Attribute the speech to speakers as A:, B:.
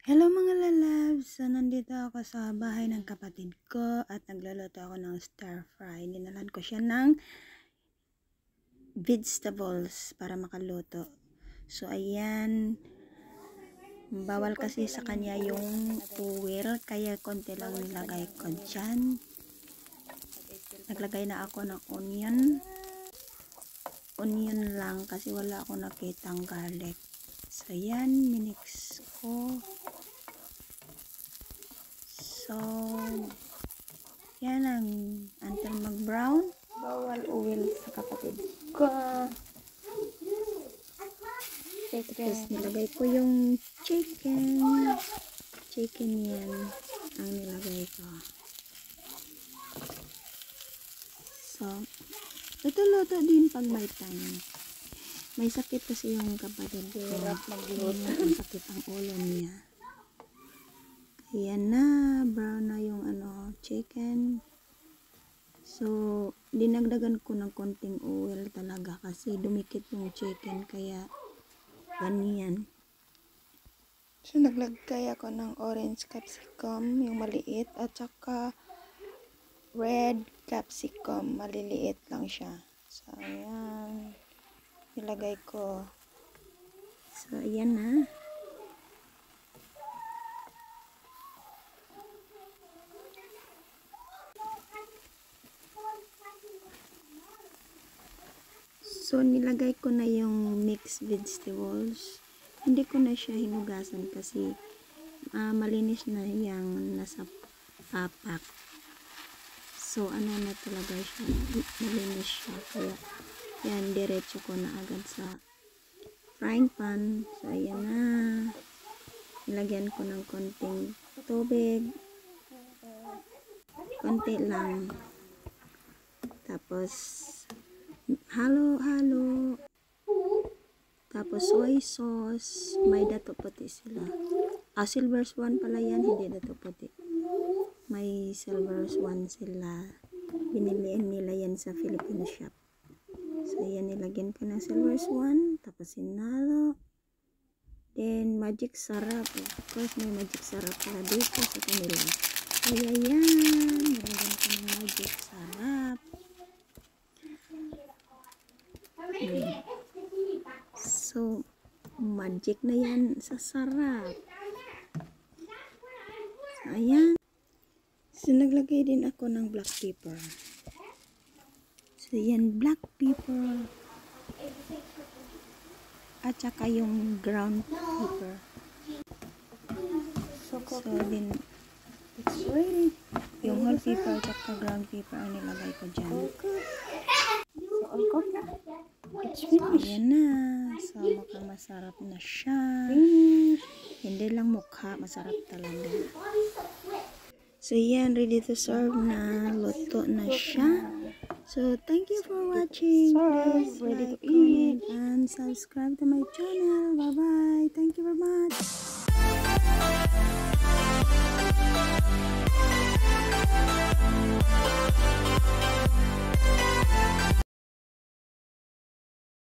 A: Hello mga lalabs! So, nandito ako sa bahay ng kapatid ko at nagluluto ako ng stir fry. Dinalan ko siya ng vegetables para makaluto. So, ayan. Bawal kasi sa kanya yung tuwil, kaya konti lang nilagay ko dyan. Naglagay na ako ng onion. Onion lang kasi wala ako nakitang garlic. So, ayan. Minix ko. So, yan ang until mag-brown. Bawal oil sa kapatid ko. Tapos nilagay ko yung chicken. Chicken yan ang nilagay ko. So, luto-luto din pag may time. May sakit kasi yung kapatid ko. Hirap magluto. Ang sakit ang ulo niya. Ayan na, brown na yung chicken. So, dinagdagan ko ng konting oil talaga kasi dumikit yung chicken kaya ganyan. So, naglagay ako ng orange capsicum, yung maliit, at saka red capsicum, maliliit lang siya. So, ayan. Nilagay ko. So, ayan na. So, nilagay ko na yung mixed vegetables. Hindi ko na siya hinugasan kasi malinis na yung nasa papak. So, na talaga siya. Malinis siya. Kaya, yan, diretso ko na agad sa frying pan. So, ayan na. Nilagyan ko ng konting tubig. Konti lang. Tapos, halo-halo. Tapos soy sauce. May dato puti sila. Silver swan pala yan. Hindi dato puti. May silver swan sila. Binilihan nila yan sa Philippine shop. So yan, nilagyan ko ng silver swan. Tapos sinalo. Then magic sarap. Of course may magic sarap pala dito sa kanila. Kaya yan. Nilagyan ko ng magic sarap. So, magic na yan sa sarap. So, ayan. So, naglagay din ako ng black pepper. So, yan, black pepper. At saka yung ground pepper. So, then, it's ready. Yung whole pepper at saka ground pepper ang nilagay ko dyan. So, all cooked na. It's finished. Ayan na. So, mukhang masarap na siya. Hindi lang mukha, masarap talaga. So, yan. Ready to serve na. Luto na siya. So, thank you for watching. Please like, comment, and subscribe to my channel. Bye-bye. Thank you very much.